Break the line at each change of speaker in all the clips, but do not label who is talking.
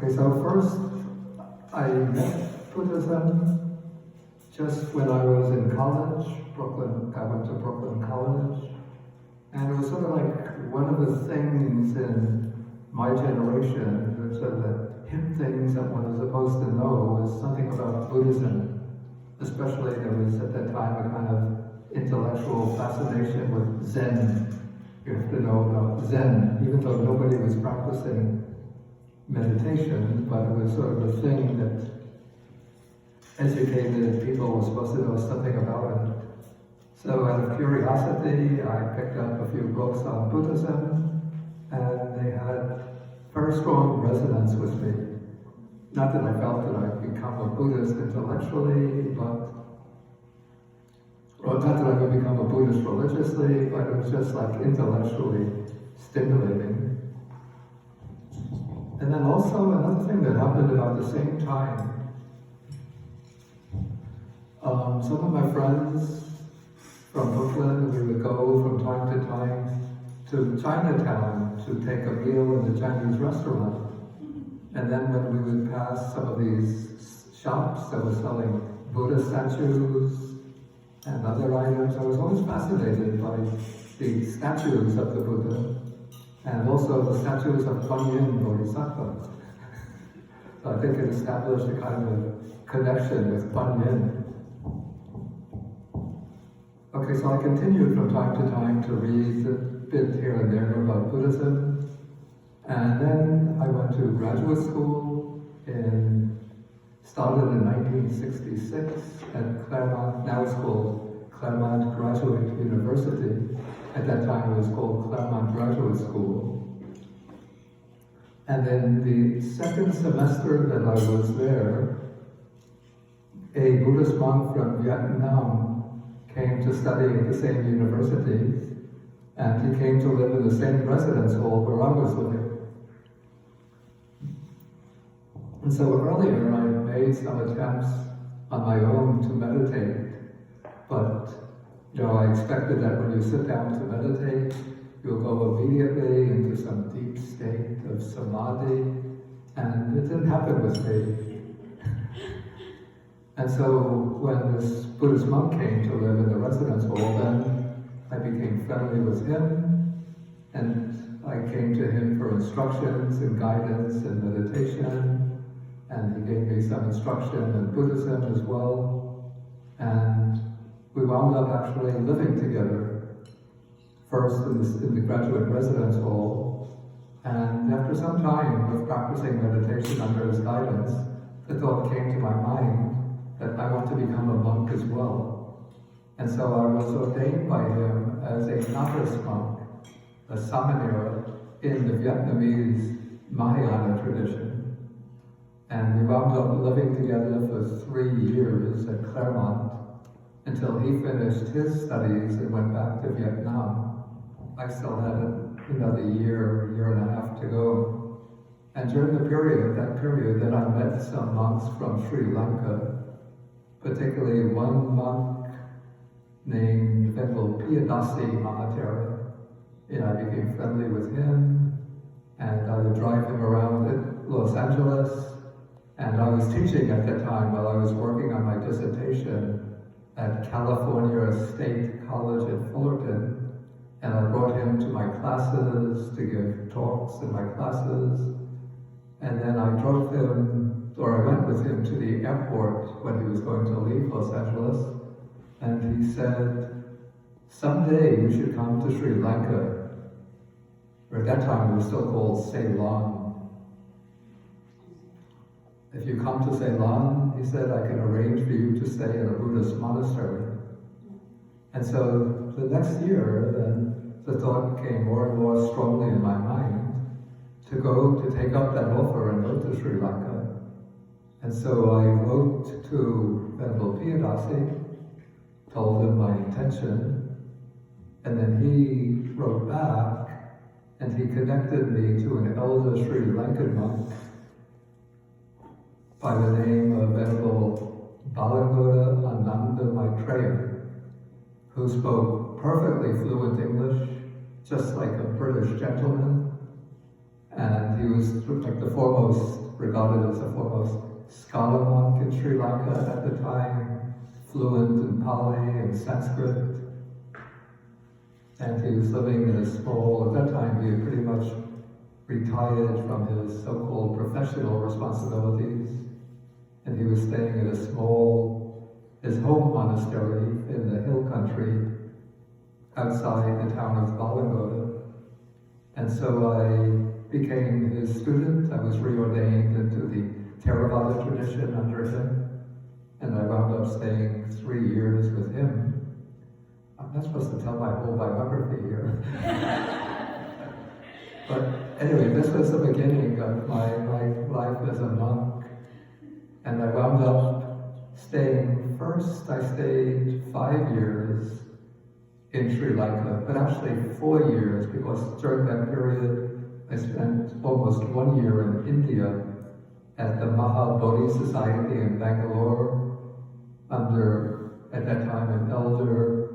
Okay, so first I met Buddhism just when I was in college, Brooklyn. I went to Brooklyn College, and it was sort of like one of the things in my generation, sort of the hip things that one is supposed to know, was something about Buddhism. Especially there was at that time a kind of intellectual fascination with Zen. You have to know about Zen, even though nobody was practicing meditation, but it was sort of a thing that educated people were supposed to know something about it. So out of curiosity, I picked up a few books on Buddhism, and they had very strong resonance with me. Not that I felt that I'd become a Buddhist intellectually, but, well, not that I would become a Buddhist religiously, but it was just like intellectually stimulating. And then also another thing that happened about the same time, some of my friends from Brooklyn, we would go from time to time to Chinatown to take a meal in the Chinese restaurant. And then when we would pass some of these shops that were selling Buddha statues and other items, I was always fascinated by the statues of the Buddha and also the statues of Kuan Yin Bodhisattva. So I think it established a kind of connection with Kuan Yin. Okay, so I continued from time to time to read a bit here and there about Buddhism. And then I went to graduate school started in 1966 at Claremont, now it's called Claremont Graduate University. At that time it was called Claremont Graduate School. And then the second semester that I was there, a Buddhist monk from Vietnam came to study at the same university, and he came to live in the same residence hall where I was living. And so earlier I made some attempts on my own to meditate, but I expected that when you sit down to meditate, you'll go immediately into some deep state of samadhi, and it didn't happen with me. And so when this Buddhist monk came to live in the residence hall, then I became friendly with him, and I came to him for instructions and guidance and meditation. And he gave me some instruction in Buddhism as well. And we wound up actually living together, first in the graduate residence hall. And after some time of practicing meditation under his guidance, the thought came to my mind that I want to become a monk as well. And so I was ordained by him as a novice monk, a samanera in the Vietnamese Mahayana tradition. And we wound up living together for 3 years at Claremont until he finished his studies and went back to Vietnam. I still had another year and a half to go. And during that period, then I met some monks from Sri Lanka, particularly one monk named Venerable Piyadasi Mahatera. And I became friendly with him, and I would drive him around Los Angeles. And I was teaching at that time while I was working on my dissertation at California State College at Fullerton. And I brought him to my classes to give talks in my classes. And then I went with him to the airport when he was going to leave Los Angeles. And he said, "Someday you should come to Sri Lanka." Or at that time it was still called Ceylon. "If you come to Ceylon," he said, "I can arrange for you to stay in a Buddhist monastery." And so the next year, then, the thought came more and more strongly in my mind to take up that offer and go to Sri Lanka. And so I wrote to Venerable Piyadasi, told him my intention, and then he wrote back, and he connected me to an elder Sri Lankan monk by the name of Venerable Balangoda Ananda Maitreya, who spoke perfectly fluent English, just like a British gentleman. And he was like the foremost regarded as the foremost scholar monk in Sri Lanka at the time, fluent in Pali and Sanskrit. And he was living in a small, at that time he had pretty much retired from his so-called professional responsibilities. And he was staying in a small, his home monastery in the hill country outside the town of Balangoda. And so I became his student. I was reordained into the Theravada tradition under him. And I wound up staying 3 years with him. I'm not supposed to tell my whole biography here. But anyway, this was the beginning of my life as a monk. And I wound up staying, first I stayed 5 years in Sri Lanka, but actually 4 years, because during that period I spent almost 1 year in India at the Mahabodhi Society in Bangalore under, at that time, an elder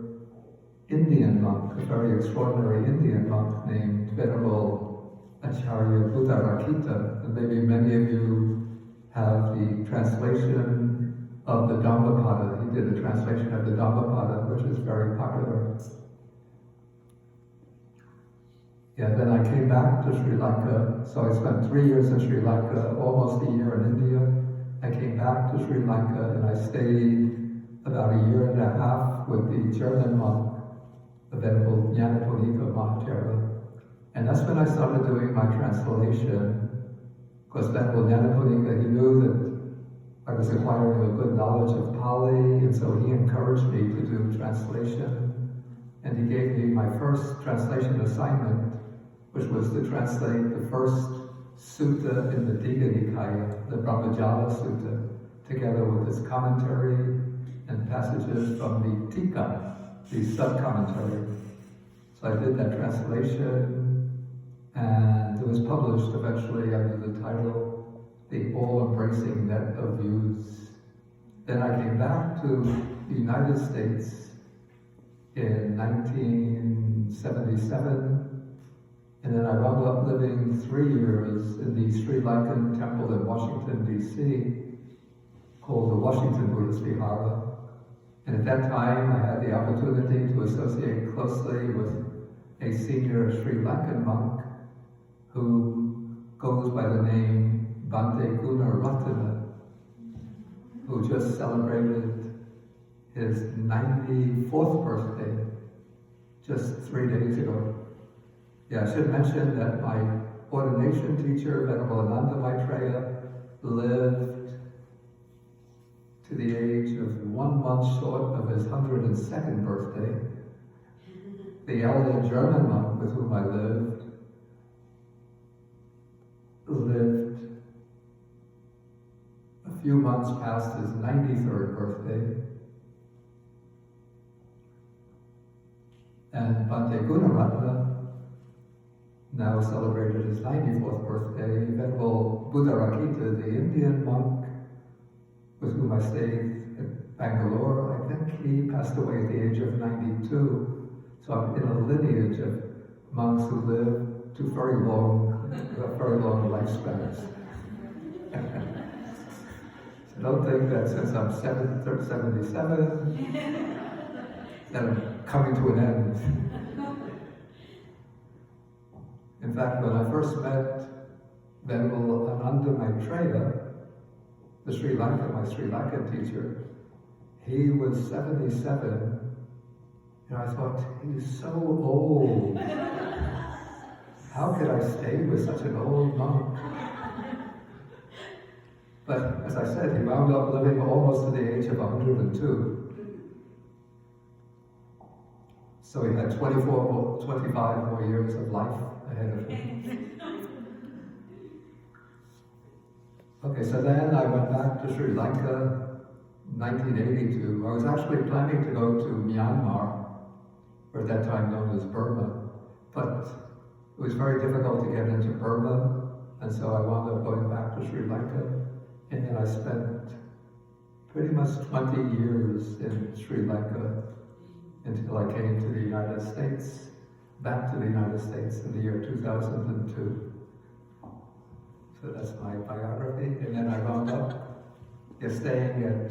Indian monk, a very extraordinary Indian monk named Venerable Acharya Buddharakkhita. And maybe many of you have the translation of the Dhammapada. He did a translation of the Dhammapada, which is very popular. Yeah, then I came back to Sri Lanka. So I spent 3 years in Sri Lanka, almost a year in India. I came back to Sri Lanka and I stayed about a year and a half with the German monk, the Venerable Nyanaponika Mahachara. And that's when I started doing my translation, because Venerable Nyanaponika, he knew that I was acquiring a good knowledge of Pali, and so he encouraged me to do translation. And he gave me my first translation assignment, which was to translate the first sutta in the Digha Nikaya, the Brahmajala Sutta, together with its commentary and passages from the Tika, the sub-commentary. So I did that translation, and it was published eventually under the title, The All-Embracing Net of Views. Then I came back to the United States in 1977, and then I wound up living 3 years in the Sri Lankan temple in Washington, D.C., called the Washington Buddhist Vihara. And at that time, I had the opportunity to associate closely with a senior Sri Lankan monk who goes by the name Bhante Gunaratana, who just celebrated his 94th birthday just 3 days ago. Yeah, I should mention that my ordination teacher, Venerable Ananda Maitreya, lived to the age of 1 month short of his 102nd birthday. The elder German monk with whom I lived a few months past his 93rd birthday. And Bhante Gunaratana now celebrated his 94th birthday. Venerable Buddharakkhita, the Indian monk with whom I stayed at Bangalore, I think he passed away at the age of 92. So I'm in a lineage of monks who live to very long lifespans. So don't think that since I'm 77, that I'm coming to an end. In fact, when I first met Venerable Ananda Maitreya, my Sri Lankan teacher, he was 77, and I thought, he's so old. How could I stay with such an old monk? But as I said, he wound up living almost to the age of 102. So he had 25 more years of life ahead of him. Okay, so then I went back to Sri Lanka in 1982. I was actually planning to go to Myanmar, or at that time known as Burma, but it was very difficult to get into Burma, and so I wound up going back to Sri Lanka, and then I spent pretty much 20 years in Sri Lanka until I came to the United States, back to the United States in the year 2002. So that's my biography. And then I wound up staying at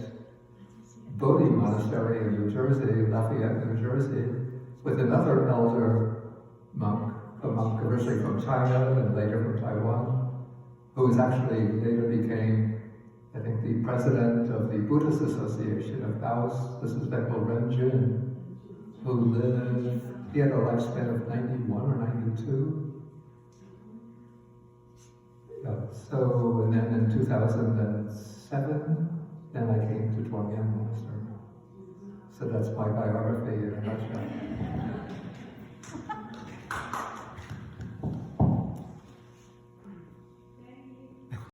Bodhi Monastery in New Jersey, Lafayette, New Jersey, with another elder monk, a monk originally from China and later from Taiwan, who was actually later became, I think, the president of the Buddhist Association of Laos. This is Venerable Ren Jun, who lived, he had a lifespan of 91 or 92. Yeah, so, and then in 2007, then I came to Zhuangyan Monastery. So that's my biography in a nutshell.